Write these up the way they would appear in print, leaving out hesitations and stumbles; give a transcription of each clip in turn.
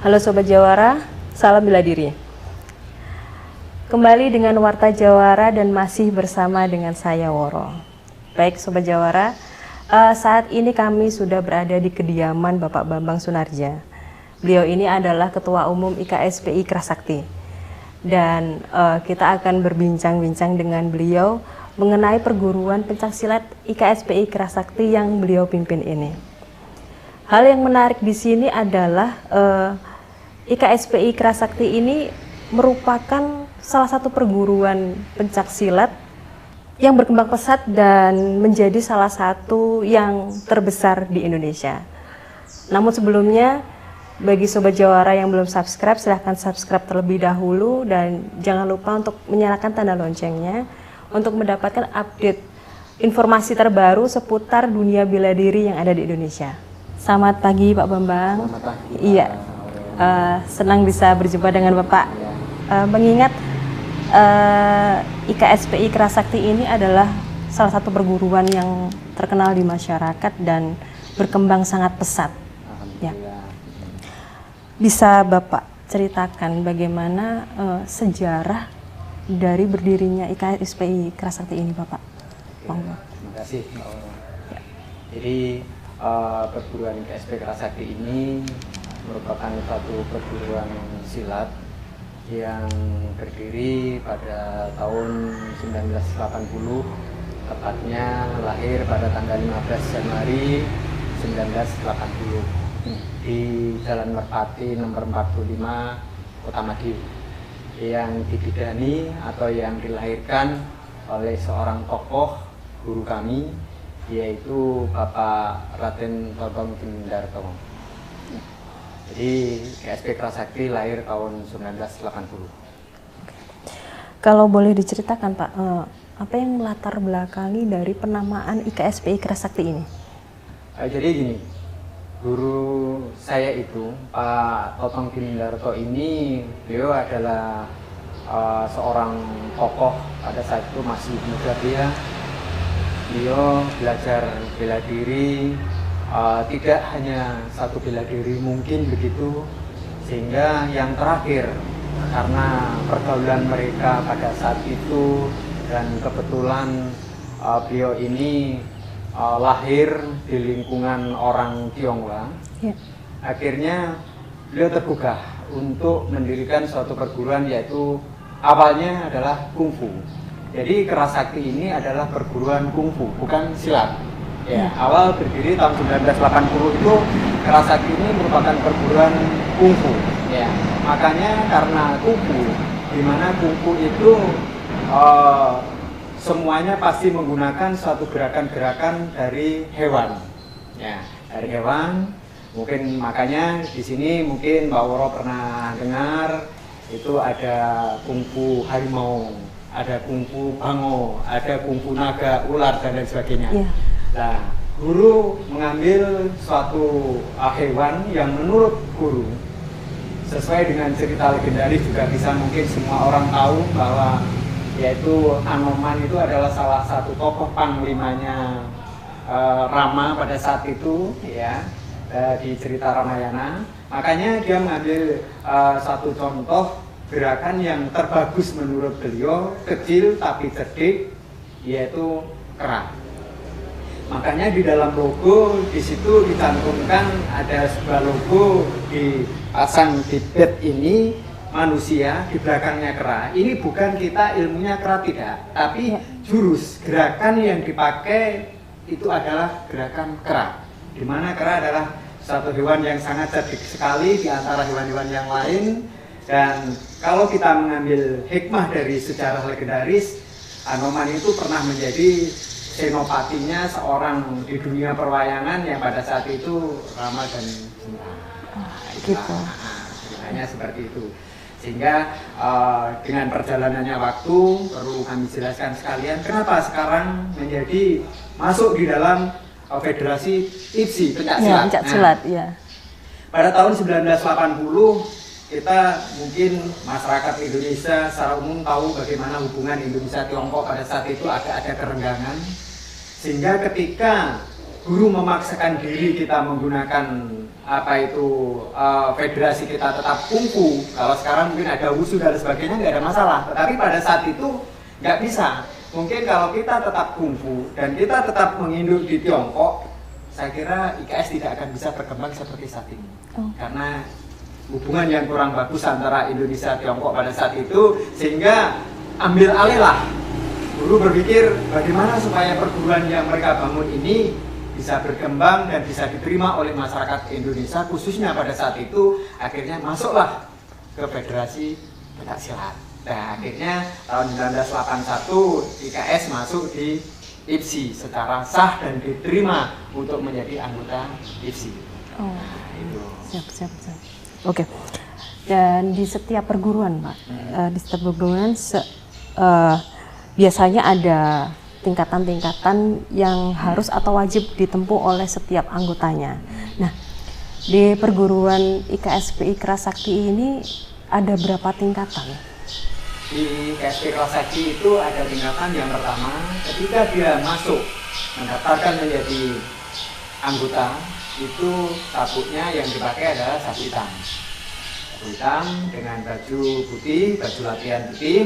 Halo Sobat Jawara, salam bela diri. Kembali dengan Warta Jawara dan masih bersama dengan saya Woro. Baik Sobat Jawara, saat ini kami sudah berada di kediaman Bapak Bambang Sunarja. Beliau ini adalah Ketua Umum IKSPI Kerasakti. Dan kita akan berbincang-bincang dengan beliau mengenai perguruan pencaksilat IKSPI Kerasakti yang beliau pimpin ini. Hal yang menarik di sini adalah IKSPI Kerasakti ini merupakan salah satu perguruan pencaksilat yang berkembang pesat dan menjadi salah satu yang terbesar di Indonesia. Namun sebelumnya, bagi Sobat Jawara yang belum subscribe, silahkan subscribe terlebih dahulu dan jangan lupa untuk menyalakan tanda loncengnya untuk mendapatkan update informasi terbaru seputar dunia bela diri yang ada di Indonesia. Selamat pagi Pak Bambang. Selamat pagi. Iya, senang bisa berjumpa dengan Bapak. Mengingat IKSPI Kerasakti ini adalah salah satu perguruan yang terkenal di masyarakat dan berkembang sangat pesat. Ya. Bisa Bapak ceritakan bagaimana sejarah dari berdirinya IKSPI Kerasakti ini, Bapak? Terima kasih. Ya. Jadi perguruan IKSPI Kerasakti ini merupakan satu perguruan silat yang berdiri pada tahun 1980, tepatnya lahir pada tanggal 15 Januari 1980 di Jalan Merpati nomor 45 Kota Madiun, yang dibidani atau yang dilahirkan oleh seorang tokoh guru kami, yaitu Bapak Raden Todong Kindarto. Jadi IKSPI Kerasakti lahir tahun 1980. Kalau boleh diceritakan Pak, apa yang melatar belakangi dari penamaan IKSPI Kerasakti ini? Jadi gini, guru saya itu Pak Todong Kindarto ini, beliau adalah seorang tokoh pada saat itu masih muda dia. Beliau belajar bela diri, tidak hanya satu bela diri mungkin begitu, sehingga yang terakhir karena pergaulan mereka pada saat itu dan kebetulan beliau ini lahir di lingkungan orang Tionghoa, ya. Akhirnya beliau tergugah untuk mendirikan suatu perguruan, yaitu awalnya adalah kungfu. Jadi Kerasakti ini adalah perguruan kungfu, bukan silat. Ya, awal berdiri tahun 1980 itu Kerasakti ini merupakan perguruan kungfu. Ya, makanya karena kungfu, di mana kungfu itu semuanya pasti menggunakan suatu gerakan-gerakan dari hewan. Ya, dari hewan. Mungkin makanya di sini mungkin Mbak Woro pernah dengar itu ada kungfu harimau, ada kungfu bango, ada kungfu naga, ular dan lain sebagainya. Yeah. Nah, guru mengambil suatu hewan yang menurut guru sesuai dengan cerita legendaris juga bisa mungkin semua orang tahu bahwa yaitu Anoman itu adalah salah satu tokoh panglimanya Rama pada saat itu, ya, di cerita Ramayana. Makanya dia mengambil satu contoh gerakan yang terbagus menurut beliau, kecil tapi cerdik, yaitu kera. Makanya di dalam logo di situ dicantumkan ada sebuah logo dipasang di bed ini manusia, di belakangnya kera. Ini bukan kita ilmunya kera tidak, tapi jurus gerakan yang dipakai itu adalah gerakan kera. Di mana kera adalah satu hewan yang sangat cerdik sekali di antara hewan-hewan yang lain. Dan kalau kita mengambil hikmah dari sejarah legendaris, Anoman itu pernah menjadi senopatinya seorang di dunia perwayangan yang pada saat itu Rama dan Sinta. Gitu. Ceritanya seperti itu. Sehingga dengan perjalanannya waktu, perlu kami jelaskan sekalian kenapa sekarang menjadi masuk di dalam Federasi IPSI Pencaksilat. Pencaksilat, ya. Pada tahun 1980 kita mungkin masyarakat Indonesia secara umum tahu bagaimana hubungan Indonesia Tiongkok pada saat itu ada kerenggangan, sehingga ketika guru memaksakan diri kita menggunakan apa itu federasi kita tetap kungfu, kalau sekarang mungkin ada wushu dan sebagainya nggak ada masalah. Tetapi pada saat itu nggak bisa. Mungkin kalau kita tetap kungfu dan kita tetap menginduk di Tiongkok, saya kira IKS tidak akan bisa berkembang seperti saat ini. Karena hubungan yang kurang bagus antara Indonesia dan Tiongkok pada saat itu, sehingga ambil alih lah. Guru berpikir bagaimana supaya perguruan yang mereka bangun ini bisa berkembang dan bisa diterima oleh masyarakat Indonesia, khususnya pada saat itu akhirnya masuklah ke Federasi Pencaksilat. Nah, akhirnya tahun 1981 IKS masuk di IPSI secara sah dan diterima untuk menjadi anggota IPSI. Oh, nah, itu. Siap. Oke. Dan di setiap perguruan, Pak, di setiap perguruan biasanya ada tingkatan-tingkatan yang harus atau wajib ditempuh oleh setiap anggotanya. Nah, di perguruan IKSP Ikra Sakti ini ada berapa tingkatan? Di IKSP Ikra Sakti itu ada tingkatan. Yang pertama, ketika dia masuk mendaftarkan menjadi anggota, itu sabuknya yang dipakai adalah sabuk hitam. Sabuk hitam dengan baju putih, baju latihan putih.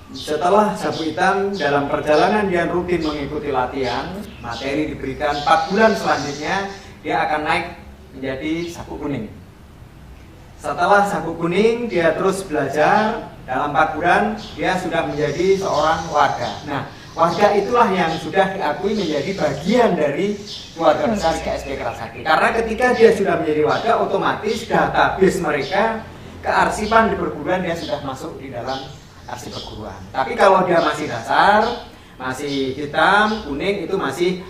Setelah sabuk hitam, dalam perjalanan dia rutin mengikuti latihan, materi diberikan 4 bulan selanjutnya, dia akan naik menjadi sabuk kuning. Setelah sabuk kuning, dia terus belajar, dalam 4 bulan, dia sudah menjadi seorang warga. Nah, warga itulah yang sudah diakui menjadi bagian dari keluarga besar IKSP Ikra Sakti. Karena ketika dia sudah menjadi warga, otomatis database mereka, kearsipan di perguruan dia sudah masuk di dalam arsip perguruan. Tapi kalau dia masih dasar, masih hitam, kuning, itu masih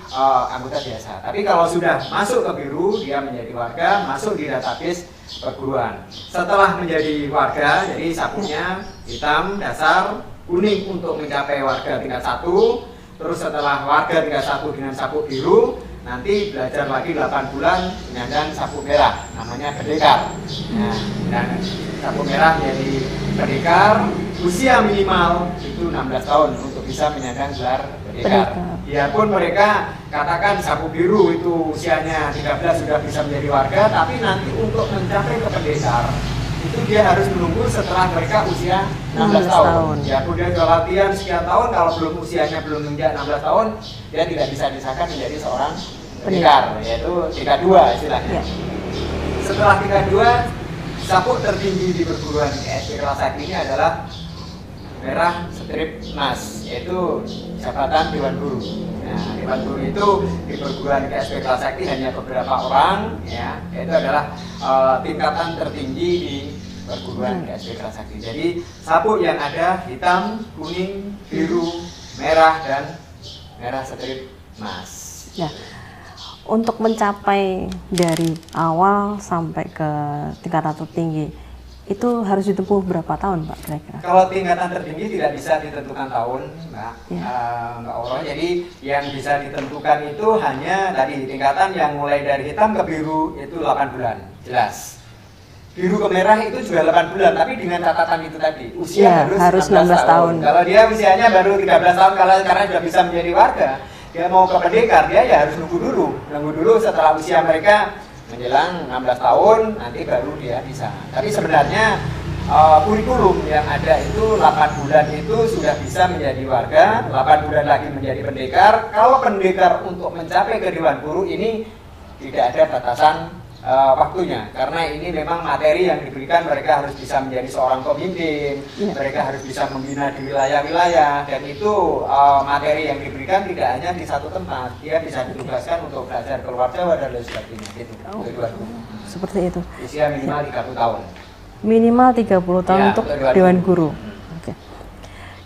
anggota biasa. Tapi kalau sudah masuk ke biru, dia menjadi warga, masuk di database perguruan. Setelah menjadi warga, jadi sabuknya hitam, dasar, kuning untuk mencapai warga tingkat 1. Terus setelah warga tingkat 1 dengan sabuk biru, nanti belajar lagi 8 bulan menyandang sabuk merah, namanya pendekar. Nah, dan sabuk merah menjadi pendekar. Usia minimal itu 16 tahun untuk bisa menyandang gelar pendekar. Biarpun mereka katakan sabuk biru itu usianya 13 sudah bisa menjadi warga, tapi nanti untuk mencapai ke pendekar itu dia harus menunggu setelah mereka usia 16 tahun. Biarpun dia sudah latihan sekian tahun, kalau belum usianya belum menginjak 16 tahun, dia tidak bisa disahkan menjadi seorang pendekar, yaitu tingkat 2 istilahnya. Setelah tingkat 2, sabuk tertinggi di perguruan IKSP Ikra Sakti ini adalah merah strip emas, yaitu jabatan Dewan Guru. Nah, Dewan Guru itu di perguruan IKSP Ikra Sakti hanya beberapa orang, ya, itu adalah tingkatan tertinggi di perguruan IKSP Ikra Sakti. Jadi sabuk yang ada hitam, kuning, biru, merah, dan merah strip emas. Ya. Untuk mencapai dari awal sampai ke tingkatan tertinggi, itu harus ditempuh berapa tahun, Pak, kira-kira? Kalau tingkatan tertinggi tidak bisa ditentukan tahun, Mbak, Mbak Oro. Jadi yang bisa ditentukan itu hanya tadi tingkatan yang mulai dari hitam ke biru itu 8 bulan, jelas. Biru ke merah itu juga 8 bulan, tapi dengan catatan itu tadi, usia harus 16 tahun. Kalau dia usianya baru 13 tahun, karena sudah bisa menjadi warga, dia mau ke pendekar, dia ya harus nunggu dulu setelah usia mereka menjelang 16 tahun, nanti baru dia bisa. Tapi sebenarnya kurikulum yang ada itu 8 bulan itu sudah bisa menjadi warga, 8 bulan lagi menjadi pendekar. Kalau pendekar untuk mencapai ke Dewan Guru ini tidak ada batasan waktunya, karena ini memang materi yang diberikan. Mereka harus bisa menjadi seorang pemimpin, mereka harus bisa membina di wilayah-wilayah, dan itu materi yang diberikan tidak hanya di satu tempat, dia bisa ditugaskan untuk belajar keluar Jawa dan lain sebagainya gitu. Seperti itu. Usia minimal 30 tahun. Minimal 30 tahun untuk Dewan Guru. Oke.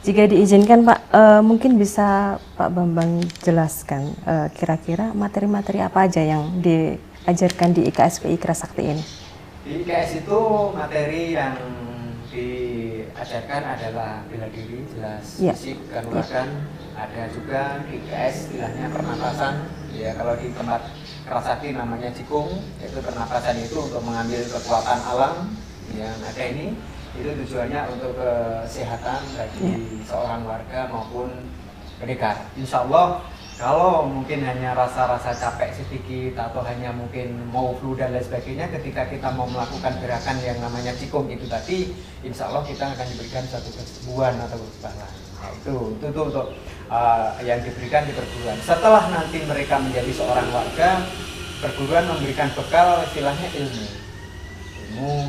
Jika diizinkan, Pak, mungkin bisa Pak Bambang jelaskan kira-kira materi-materi apa aja yang diajarkan di IKSP Ikra Sakti ini? Di IKS itu materi yang diajarkan adalah bela diri, jelas, fisik, kanuragan. Ada juga di IKS istilahnya pernapasan. Ya, kalau di tempat Ikra Sakti namanya jikung, yaitu pernapasan itu untuk mengambil kekuatan alam yang ada ini. Itu tujuannya untuk kesehatan bagi seorang warga maupun pendekar. Insya Allah Kalau mungkin hanya rasa-rasa capek sedikit atau hanya mungkin mau flu dan lain sebagainya, ketika kita mau melakukan gerakan yang namanya Qigong itu tadi, insya Allah kita akan diberikan suatu kesembuhan atau kekebalan. Nah, itu untuk yang diberikan di perguruan. Setelah nanti mereka menjadi seorang warga, perguruan memberikan bekal istilahnya ilmu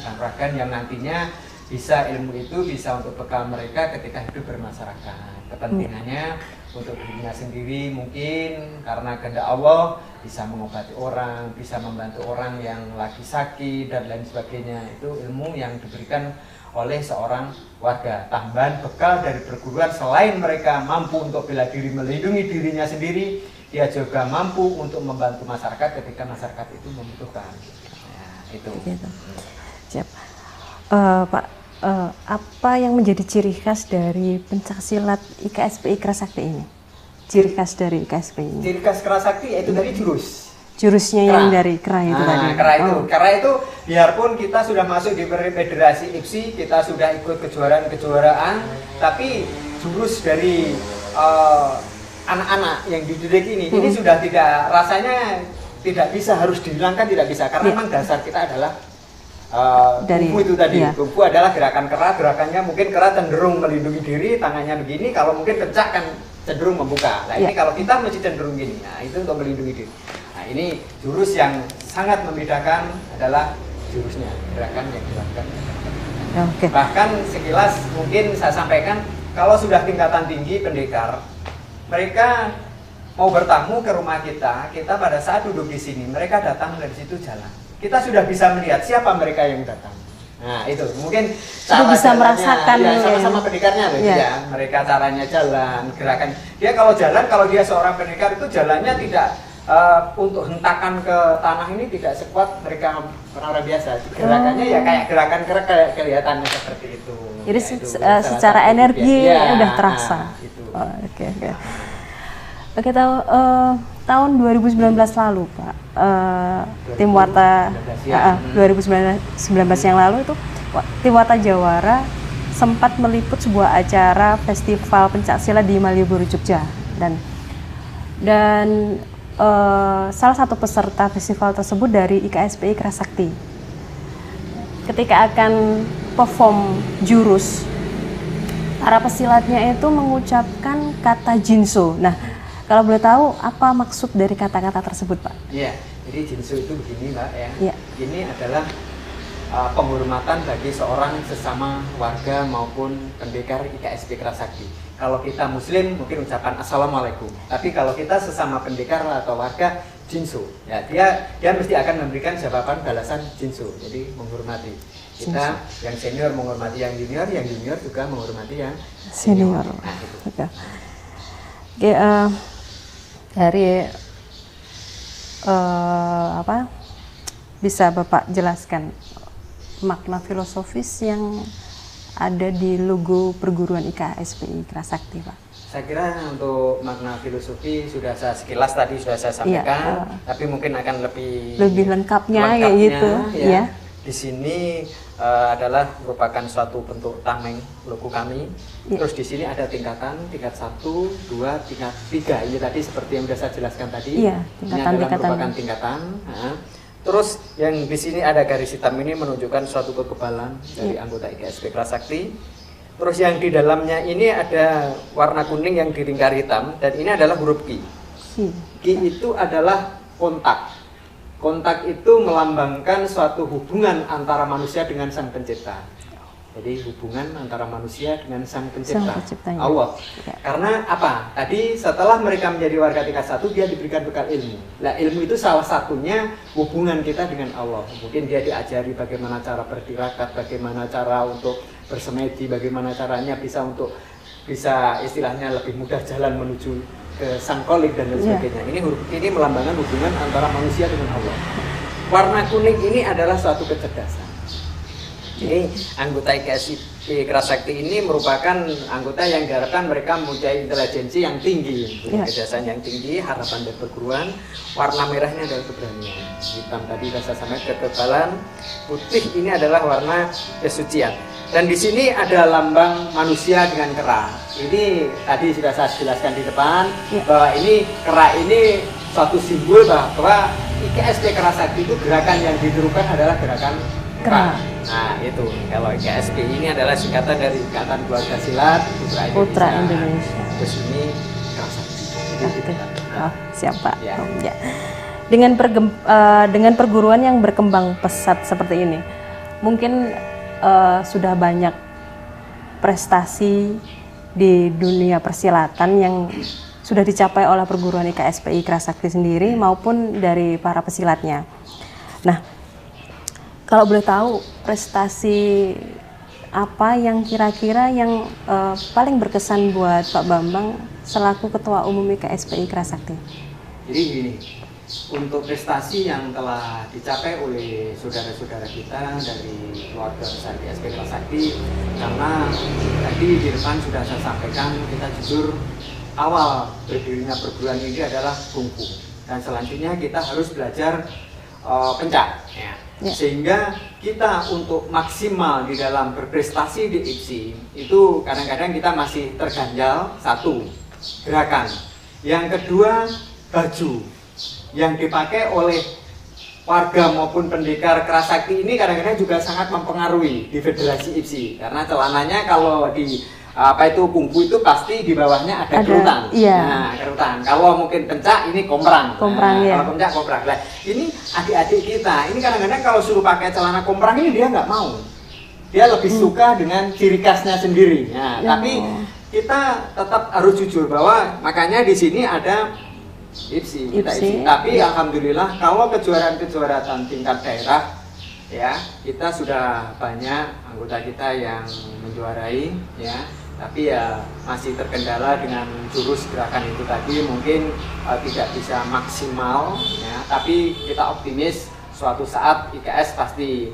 kanuragan yang nantinya bisa ilmu itu bisa untuk bekal mereka ketika hidup bermasyarakat. Kepentingannya untuk dirinya sendiri mungkin karena kehendak Allah bisa mengobati orang, bisa membantu orang yang lagi sakit dan lain sebagainya. Itu ilmu yang diberikan oleh seorang warga. Tambahan bekal dari perguruan, selain mereka mampu untuk bela diri melindungi dirinya sendiri, dia juga mampu untuk membantu masyarakat ketika masyarakat itu membutuhkan. Nah, itu. Gitu. Siap. Pak, apa yang menjadi ciri khas dari pencaksilat IKSPI Kerasakti ini? Ciri khas dari IKSPI ini? Ciri khas Kerasakti yaitu dari jurus. Jurusnya Kera. yang dari kera itu tadi. Kera itu biarpun kita sudah masuk di federasi IPSI, kita sudah ikut kejuaraan-kejuaraan, tapi jurus dari anak-anak yang dididik ini sudah tidak, rasanya tidak bisa, harus dihilangkan, tidak bisa karena memang dasar kita adalah dari kungfu itu tadi. Iya. Kungfu adalah gerakan kera, gerakannya mungkin kera cenderung melindungi diri, tangannya begini, kalau mungkin pencak kan cenderung membuka. Nah, ini kalau kita mesti cenderung gini. Nah, itu untuk melindungi diri. Nah, ini jurus yang sangat membedakan adalah jurusnya, gerakan yang dilakukan. Oke. Bahkan sekilas mungkin saya sampaikan, kalau sudah tingkatan tinggi pendekar, mereka mau bertamu ke rumah kita pada saat duduk di sini, mereka datang dari situ jalan. Kita sudah bisa melihat siapa mereka yang datang. Nah, itu mungkin cara bisa jalannya, merasakan ya, sama-sama pendekarnya loh, ya. ya. Mereka caranya jalan, gerakan. Dia kalau jalan, kalau dia seorang pendekar itu jalannya tidak untuk hentakan ke tanah ini tidak sekuat mereka orang biasa. Gerakannya ya kayak gerakan kayak kelihatannya seperti itu. Jadi Ya, secara energi ya, udah terasa. Itu. Oke. Oke, tahun 2019 lalu, Pak, tim Warta 2019 yang lalu itu tim Warta Jawara sempat meliput sebuah acara festival pencaksilat di Malioboro, Jogja, dan salah satu peserta festival tersebut dari IKSPI Kerasakti. Ketika akan perform jurus, para pesilatnya itu mengucapkan kata jinso. Nah, kalau boleh tahu apa maksud dari kata-kata tersebut, Pak? Iya, jadi jinso itu begini, Mbak ya. Iya. Ini adalah penghormatan bagi seorang sesama warga maupun pendekar IKSP Kerasakti. Kalau kita muslim mungkin ucapan assalamualaikum. Tapi kalau kita sesama pendekar atau warga, jinso. Ya, dia mesti akan memberikan jawaban balasan jinso. Jadi menghormati. Kita yang senior menghormati yang junior juga menghormati yang senior. Nah, gitu. Oke, dari bisa Bapak jelaskan makna filosofis yang ada di logo perguruan IKSPI Kerasakti, Pak? Saya kira untuk makna filosofi sudah saya sekilas tadi sudah saya sampaikan, tapi mungkin akan lebih lengkapnya kayak gitu, ya. Di sini adalah merupakan suatu bentuk tameng logo kami. Terus di sini ada tingkatan, tingkat 1, 2, tingkat 3. Ini tadi seperti yang sudah saya jelaskan tadi. Iya, ini adalah merupakan tingkatan. Nah, terus yang di sini ada garis hitam ini menunjukkan suatu kekebalan dari anggota IKSP Kerasakti. Terus yang di dalamnya ini ada warna kuning yang diringkar hitam dan ini adalah huruf Ki. Ki itu adalah kontak. Kontak itu melambangkan suatu hubungan antara manusia dengan Sang Pencipta. Jadi hubungan antara manusia dengan Sang Pencipta, Allah. Ya. Karena apa? Tadi setelah mereka menjadi warga tingkat 1, dia diberikan bekal ilmu. Nah, ilmu itu salah satunya hubungan kita dengan Allah. Mungkin dia diajari bagaimana cara bertirakat, bagaimana cara untuk bersemedi, bagaimana caranya bisa istilahnya lebih mudah jalan menuju ke Sang Kholik dan lain sebagainya. Ini huruf ini melambangkan hubungan antara manusia dengan Allah. Warna kuning ini adalah suatu kecerdasan. Jadi anggota IKSP Kerasakti ini merupakan anggota yang diharapkan mereka mempunyai intelijensi yang tinggi, kecerdasan yang tinggi, harapan dan perguruan. Warna merahnya adalah keberanian, hitam tadi rasa sama kekebalan, putih ini adalah warna kesucian. Dan di sini ada lambang manusia dengan kera. Ini tadi sudah saya jelaskan di depan bahwa ini kera ini suatu simbol bahwa IKSP Kerasakti itu gerakan yang ditirukan adalah gerakan kera. Nah itu, kalau IKSP ini adalah singkatan dari Ikatan Keluarga Silat Putra Indonesia. Terus ini Kerasakti. Oh, siap Pak. Ya. Ya. Dengan perguruan yang berkembang pesat seperti ini, mungkin sudah banyak prestasi di dunia persilatan yang sudah dicapai oleh perguruan IKSPI Kerasakti sendiri maupun dari para pesilatnya. Nah, kalau boleh tahu prestasi apa yang kira-kira yang paling berkesan buat Pak Bambang selaku Ketua Umum IKSPI Kerasakti? Jadi gini, untuk prestasi yang telah dicapai oleh saudara-saudara kita dari keluarga besar IKSP Kerasakti, karena tadi di depan sudah saya sampaikan, kita jujur awal berdirinya perguruan ini adalah kungfu, dan selanjutnya kita harus belajar pencak. Sehingga kita untuk maksimal di dalam berprestasi di IPSI itu kadang-kadang kita masih terganjal satu, gerakan. Yang kedua, baju yang dipakai oleh warga maupun pendekar Kerasakti ini kadang-kadang juga sangat mempengaruhi di Federasi IPSI, karena celananya kalau di kungfu itu pasti di bawahnya ada kerutan. Iya. Nah, kerutan. Kalau mungkin pencak ini komprang. Ya. Kalau pencak komprang. Nah, ini adik-adik kita, ini kadang-kadang kalau suruh pakai celana komprang ini dia nggak mau. Dia lebih suka dengan ciri khasnya sendiri. Nah, tapi kita tetap harus jujur bahwa makanya di sini ada IPSI. Tapi alhamdulillah kalau kejuaraan-kejuaraan tingkat daerah ya, kita sudah banyak anggota kita yang menjuarai ya. Tapi ya masih terkendala dengan jurus gerakan itu tadi, mungkin tidak bisa maksimal ya, tapi kita optimis suatu saat IKS pasti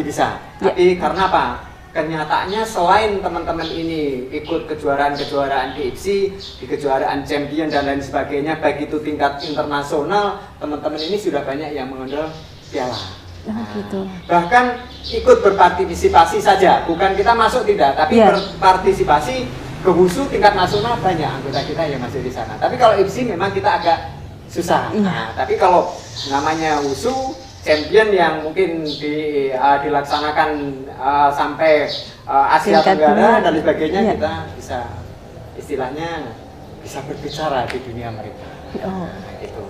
bisa. Tapi karena apa? Kenyataannya selain teman-teman ini ikut kejuaraan-kejuaraan di IPSI, di kejuaraan champion dan lain sebagainya, baik itu tingkat internasional, teman-teman ini sudah banyak yang mengambil piala. Gitu. Bahkan ikut berpartisipasi saja, bukan kita masuk tidak, tapi berpartisipasi ke WUSU tingkat nasional banyak anggota kita yang masih di sana. Tapi kalau IPSI memang kita agak susah. Nah, tapi kalau namanya WUSU champion yang mungkin dilaksanakan sampai Asia Tenggara dan sebagainya, kita bisa istilahnya bisa berbicara di dunia mereka. Gitu.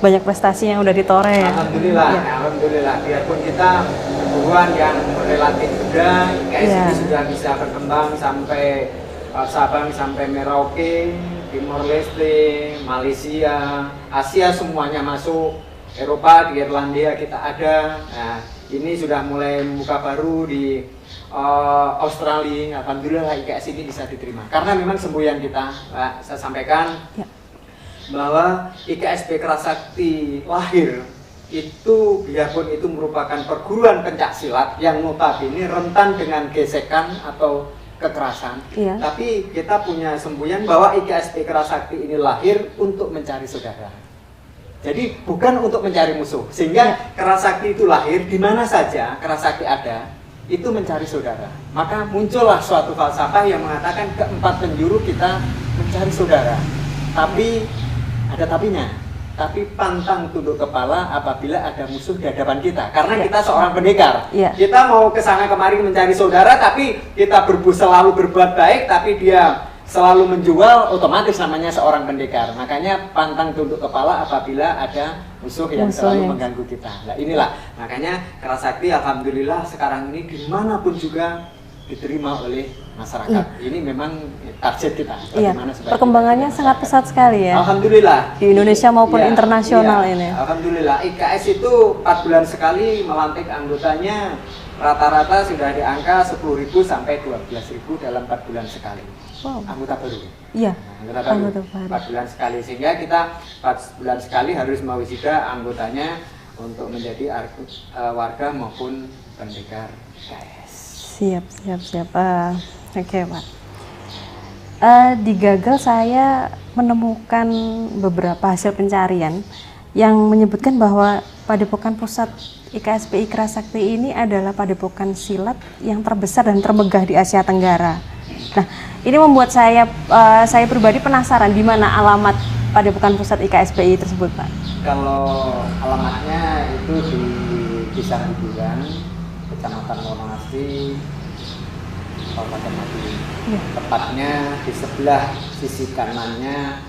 Banyak prestasi yang udah ditoreh ya. Alhamdulillah. Biarpun kita perguruan yang relatif muda, IKS ini sudah bisa berkembang sampai Sabang, sampai Merauke, Timor Leste, Malaysia, Asia semuanya masuk. Eropa, di Irlandia kita ada. Nah, ini sudah mulai membuka baru di Australia. Alhamdulillah IKS ini bisa diterima. Karena memang semboyan kita, Pak, saya sampaikan bahwa IKSP Kerasakti lahir itu biarpun itu merupakan perguruan pencak silat yang notabene rentan dengan gesekan atau kekerasan, tapi kita punya semboyan bahwa IKSP Kerasakti ini lahir untuk mencari saudara. Jadi bukan untuk mencari musuh, sehingga Kerasakti itu lahir di mana saja Kerasakti ada, itu mencari saudara. Maka muncullah suatu falsafah yang mengatakan keempat penjuru kita mencari saudara. Tapi ada tapinya, tapi pantang tunduk kepala apabila ada musuh di hadapan kita, karena kita seorang pendekar. Kita mau kesana kemari mencari saudara, tapi kita selalu berbuat baik, tapi dia selalu menjual, otomatis namanya seorang pendekar. Makanya pantang tunduk kepala apabila ada musuh yang selalu mengganggu kita. Nah inilah, makanya Kerasakti alhamdulillah sekarang ini dimanapun juga diterima oleh masyarakat. Ini memang target kita. Perkembangannya sangat pesat sekali ya. Alhamdulillah. Di Indonesia maupun internasional ini. Alhamdulillah. IKS itu 4 bulan sekali melantik anggotanya, rata-rata sudah di angka 10.000 sampai 12.000 dalam 4 bulan sekali. Anggota baru. Iya. Anggota baru. 4 bulan sekali, sehingga kita 4 bulan sekali harus mewisuda anggotanya untuk menjadi warga maupun pendekar IKS. Siap. Oke, Pak. Di Gagal saya menemukan beberapa hasil pencarian yang menyebutkan bahwa Padepokan Pusat IKSPI Kerasakti ini adalah padepokan silat yang terbesar dan termegah di Asia Tenggara. Nah, ini membuat saya pribadi penasaran di mana alamat Padepokan Pusat IKSPI tersebut, Pak. Kalau alamatnya itu di Desa Buduran, Kecamatan Wonoasri, Kabupaten Madiun. Ya. Tepatnya di sebelah sisi kanannya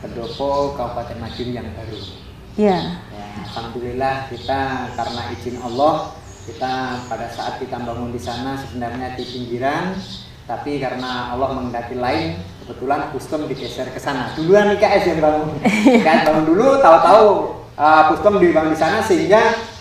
pendopo Kabupaten Madiun yang baru. Ya. Alhamdulillah kita karena izin Allah, kita pada saat kita bangun di sana sebenarnya di pinggiran, tapi karena Allah menghendaki lain, kebetulan Puskom digeser ke sana. Duluan IKS yang bangun. IKS bangun dulu, tahu-tahu Puskom dibangun di sana sehingga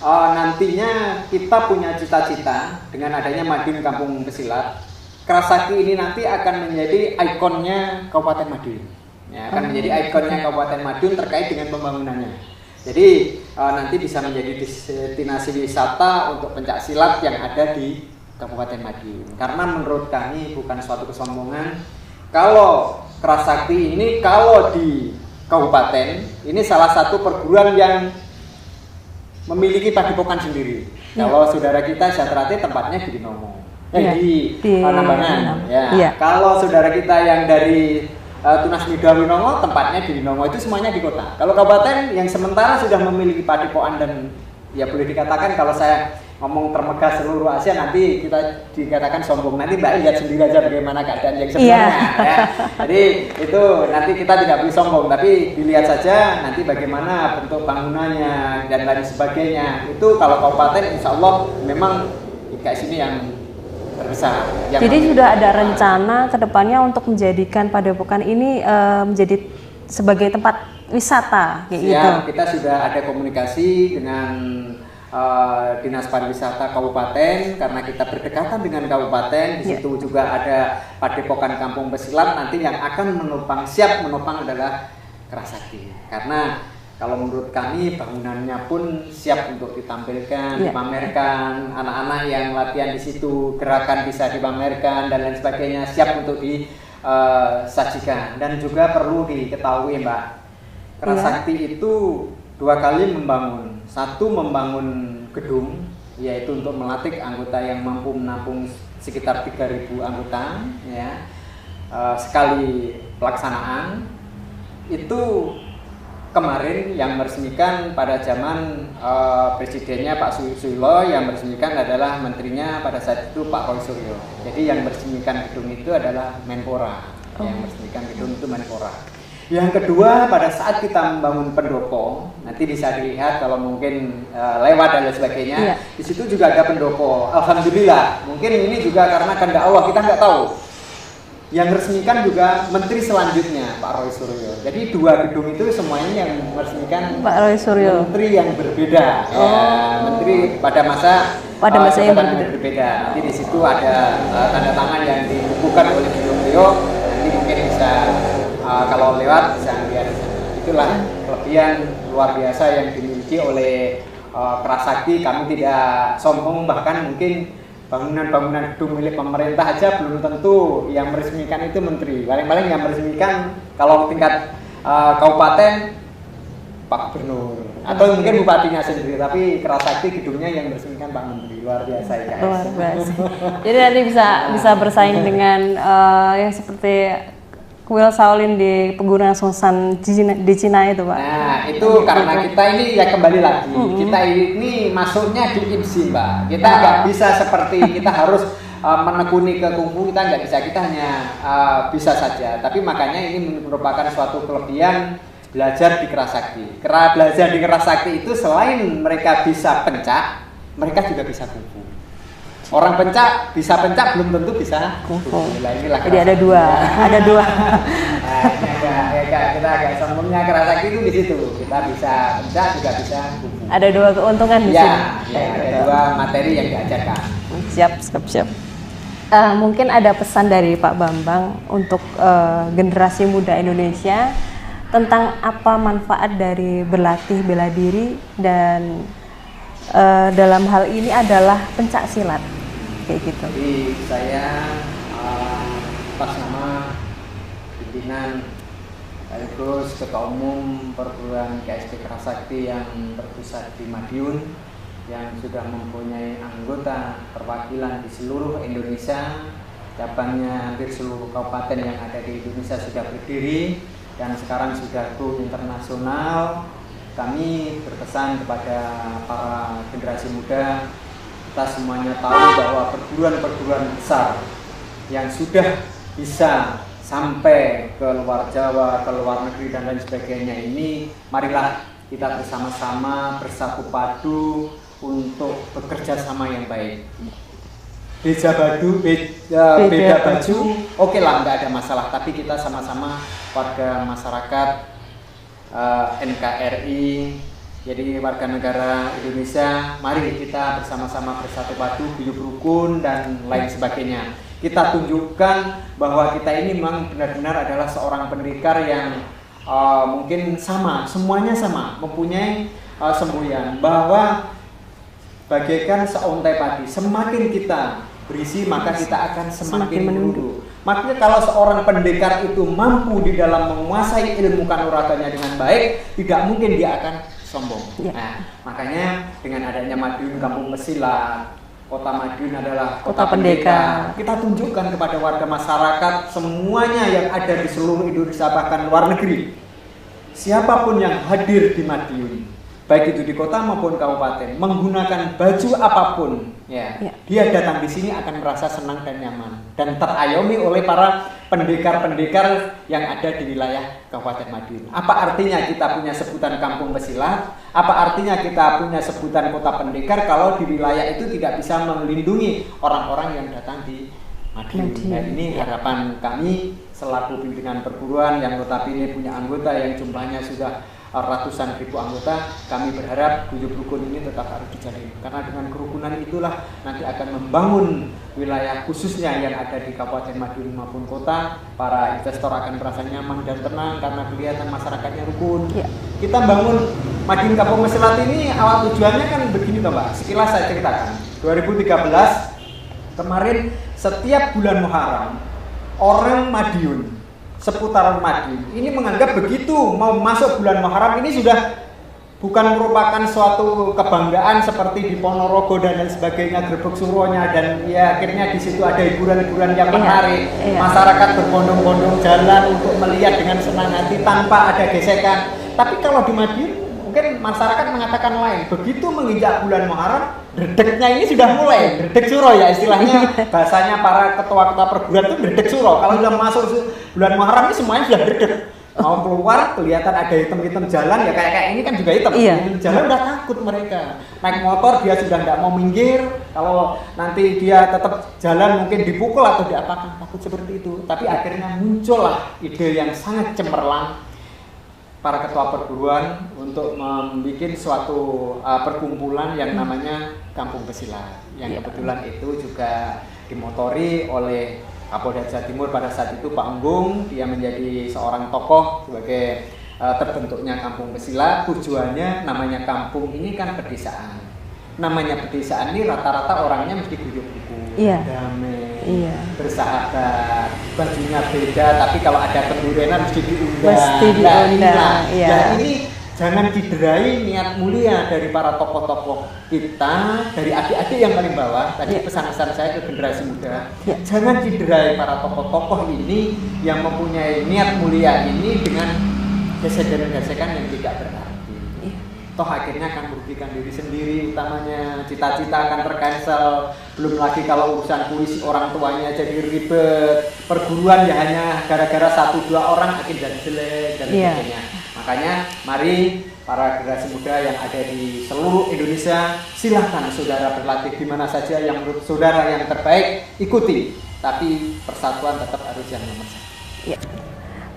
nantinya kita punya cita-cita dengan adanya Madiun Kampung Pesilat. Kerasakti ini nanti akan menjadi ikonnya Kabupaten Madiun. Ya, akan menjadi ikonnya Kabupaten Madiun terkait dengan pembangunannya. Jadi nanti bisa menjadi destinasi wisata untuk pencak silat yang ada di Kabupaten Madiun. Karena menurut kami bukan suatu kesombongan kalau Kerasakti ini kalau di kabupaten ini salah satu perguruan yang memiliki padepokan sendiri. Ya. Kalau saudara kita Syatrati tempatnya di Binomo, di Nambangan. Ya. Kalau saudara kita yang dari Tunas Mida Winongo tempatnya di Winongo, itu semuanya di kota. Kalau kabupaten yang sementara sudah memiliki padepokan dan ya boleh dikatakan kalau saya ngomong termegah seluruh Asia nanti kita dikatakan sombong. Nanti Mbak lihat sendiri aja bagaimana keadaan yang sebenarnya. Ya. Jadi itu nanti kita tidak boleh sombong, tapi dilihat saja nanti bagaimana bentuk bangunannya dan lain sebagainya. Itu kalau kabupaten insya Allah memang IKS ini yang terbesar. Jadi sudah ada rencana ke depannya untuk menjadikan padepokan ini menjadi sebagai tempat wisata kayak gitu. Kita sudah ada komunikasi dengan Dinas Pariwisata Kabupaten karena kita berdekatan dengan kabupaten. Di situ juga ada Padepokan Kampung Pesilat nanti yang akan siap menopang adalah Kerasakti. Karena kalau menurut kami bangunannya pun siap untuk ditampilkan, dipamerkan, anak-anak yang latihan di situ, gerakan bisa dipamerkan dan lain sebagainya, siap untuk disajikan. Dan juga perlu diketahui Mbak, Kerasakti itu 2 kali membangun. Satu membangun gedung, yaitu untuk melatih anggota yang mampu menampung sekitar 3.000 anggota, ya. Sekali pelaksanaan itu kemarin yang meresmikan pada zaman presidennya Pak Susilo, yang meresmikan adalah menterinya pada saat itu Pak Roy Suryo. Jadi yang meresmikan gedung itu adalah Menpora. Yang meresmikan gedung itu Menpora. Yang kedua, pada saat kita membangun pendopo, nanti bisa dilihat kalau mungkin lewat dan lain sebagainya. Di situ juga ada pendopo. Alhamdulillah. Mungkin ini juga karena kehendak Allah, kita nggak tahu. Yang resmikan juga menteri selanjutnya Pak Roy Suryo. Jadi 2 gedung itu semuanya yang meresmikan Pak Roy Suryo. Menteri yang berbeda. Menteri pada masa yang berbeda. Nanti di situ ada tanda tangan yang dibubuhkan oleh beliau. Nanti mungkin bisa kalau lewat bisa lihat. Itulah kelebihan luar biasa yang dimiliki oleh Kerasakti. Kami tidak sombong, bahkan mungkin bangunan-bangunan gedung milik pemerintah aja belum tentu yang meresmikan itu menteri. Paling-paling yang meresmikan kalau tingkat kabupaten Pak Gubernur atau mungkin bupatinya sendiri, tapi Kerasakti gedungnya yang meresmikan Pak Menteri. Luar biasa ya. Luar biasa. Jadi nanti bisa bersaing dengan yang seperti kuil Shaolin di Pegunungan Songsan di Cina itu, Pak. Nah, itu karena kita ini ya kembali lagi, kita ini masuknya di IMSI, Mbak. Kita nggak bisa seperti kita harus menekuni ke kungfu, kita nggak bisa, kita hanya bisa saja. Tapi makanya ini merupakan suatu kelebihan belajar di Kerasakti. Belajar di Kerasakti itu selain mereka bisa pencak, mereka juga bisa kungfu. Orang pencak bisa pencak belum tentu bisa kungfu. Jadi ada dua. Nah, ini kita agak sombongnya Kerasakti itu di situ. Kita bisa pencak juga bisa kungfu. Ada 2 keuntungan di sini. Ada 2 materi yang diajarkan. Siap. Mungkin ada pesan dari Pak Bambang untuk generasi muda Indonesia tentang apa manfaat dari berlatih bela diri dan dalam hal ini adalah pencak silat, kayak gitu. Jadi saya atas nama pimpinan sekaligus Ketua Umum Perguruan IKSP Kerasakti yang berpusat di Madiun, yang sudah mempunyai anggota perwakilan di seluruh Indonesia, cabangnya hampir seluruh kabupaten yang ada di Indonesia sudah berdiri, dan sekarang sudah go internasional. Kami berpesan kepada para generasi muda, kita semuanya tahu bahwa perguruan-perguruan besar yang sudah bisa sampai ke luar Jawa, ke luar negeri dan lain sebagainya ini, marilah kita bersama-sama bersatu padu untuk bekerja sama yang baik. Beda baju, oke lah, nggak ada masalah. Tapi kita sama-sama warga masyarakat NKRI, jadi warga negara Indonesia. Mari kita bersama-sama bersatu padu, guyup rukun dan lain sebagainya. Kita tunjukkan bahwa kita ini memang benar-benar adalah seorang pendekar yang mungkin sama, semuanya sama, mempunyai semboyan, bahwa bagaikan seontai padi, semakin kita berisi maka kita akan semakin menunduk. Makanya kalau seorang pendekar itu mampu di dalam menguasai ilmu kanuraganya dengan baik, tidak mungkin dia akan sombong. Nah, makanya dengan adanya Madiun Kampung Pesilat, Kota Madiun adalah kota pendekar. Kita tunjukkan kepada warga masyarakat semuanya yang ada di seluruh Indonesia, bahkan luar negeri, siapapun yang hadir di Madiun, baik itu di kota maupun kabupaten, menggunakan baju apapun, dia datang di sini akan merasa senang dan nyaman dan terayomi oleh para pendekar-pendekar yang ada di wilayah Kabupaten Madiun. Apa artinya kita punya sebutan Kampung Pesilat? Apa artinya kita punya sebutan Kota Pendekar kalau di wilayah itu tidak bisa melindungi orang-orang yang datang di Madiun? Nah, ini harapan kami selaku pimpinan perguruan yang notabene punya anggota yang jumlahnya sudah ratusan ribu anggota. Kami berharap guyup rukun ini tetap harus dijalin, karena dengan kerukunan itulah nanti akan membangun wilayah khususnya yang ada di Kabupaten Madiun maupun kota. Para investor akan merasa nyaman dan tenang karena kelihatan masyarakatnya rukun. Kita bangun Madiun Kampung Pesilat ini awal tujuannya kan begini toh Mbak, sekilas saya ceritakan. 2013 kemarin, setiap bulan Muharram orang Madiun, seputaran Madiun ini menganggap begitu mau masuk bulan Muharram ini sudah bukan merupakan suatu kebanggaan seperti di Ponorogo dan lain sebagainya, Grebek Suronya, dan ya akhirnya di situ ada hiburan-hiburan yang menarik. Masyarakat berbondong-bondong jalan untuk melihat dengan senang hati tanpa ada gesekan. Tapi kalau di Madiun mungkin masyarakat mengatakan lain. Begitu menginjak bulan Muharram, dredegnya ini sudah mulai, dredeg suro ya istilahnya, bahasanya para ketua-ketua perguruan itu dredeg suro. Kalau sudah masuk bulan Muharram ini semuanya sudah dredeg. Mau keluar kelihatan ada hitam-hitam jalan, ya kayak ini kan juga hitam. Jalan udah takut mereka. Naik motor dia sudah tidak mau minggir. Kalau nanti dia tetap jalan mungkin dipukul atau diapakan, takut seperti itu. Tapi akhirnya muncullah ide yang sangat cemerlang para ketua perguruan untuk membuat suatu perkumpulan yang namanya Kampung Pesilat, yang kebetulan itu juga dimotori oleh Kapolda Jawa Timur pada saat itu, Pak Unggung. Dia menjadi seorang tokoh sebagai terbentuknya Kampung Pesilat. Tujuannya, namanya kampung ini kan pedesaan. Namanya pedesaan ini rata-rata orangnya mesti guyup-guyup, damai, bersahabat, bajunya beda, tapi kalau ada kedurenan mesti diundang. Nah, ini jangan diderai niat mulia dari para tokoh-tokoh kita, dari adik-adik yang paling bawah. Tadi pesan-pesan saya ke generasi muda, jangan diderai para tokoh-tokoh ini yang mempunyai niat mulia ini dengan gesekan-gesekan yang tidak berarti. Toh akhirnya akan merugikan diri sendiri, utamanya cita-cita akan tercancel. Belum lagi kalau urusan kursi orang tuanya jadi ribet, perguruan ya hanya gara-gara 1-2 orang akhirnya jadi jelek dan sebagainya. Makanya mari para generasi muda yang ada di seluruh Indonesia, silahkan saudara berlatih di mana saja yang menurut saudara yang terbaik, ikuti. Tapi persatuan tetap harus yang nomor 1.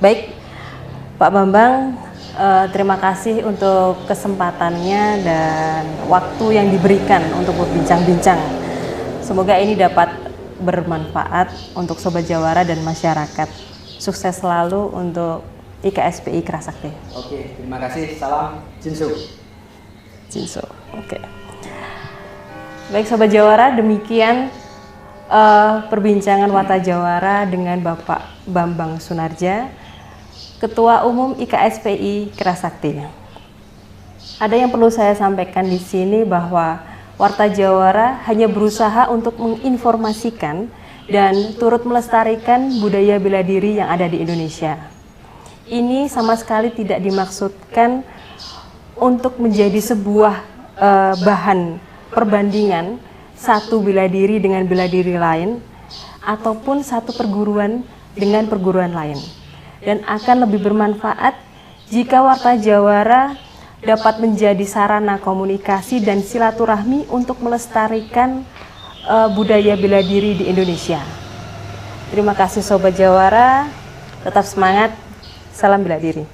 Baik, Pak Bambang, terima kasih untuk kesempatannya dan waktu yang diberikan untuk berbincang-bincang. Semoga ini dapat bermanfaat untuk Sobat Jawara dan masyarakat. Sukses selalu untuk IKSPI Kerasakti. Oke, terima kasih. Salam Jinsu. Oke. Baik Sobat Jawara, demikian perbincangan Warta Jawara dengan Bapak Bambang Sunardja, Ketua Umum IKSPI Kerasakti. Ada yang perlu saya sampaikan di sini bahwa Warta Jawara hanya berusaha untuk menginformasikan dan turut melestarikan budaya bela diri yang ada di Indonesia. Ini sama sekali tidak dimaksudkan untuk menjadi sebuah bahan perbandingan satu bela diri dengan bela diri lain ataupun satu perguruan dengan perguruan lain, dan akan lebih bermanfaat jika Warta Jawara dapat menjadi sarana komunikasi dan silaturahmi untuk melestarikan budaya bela diri di Indonesia. Terima kasih Sobat Jawara, tetap semangat, salam bela diri.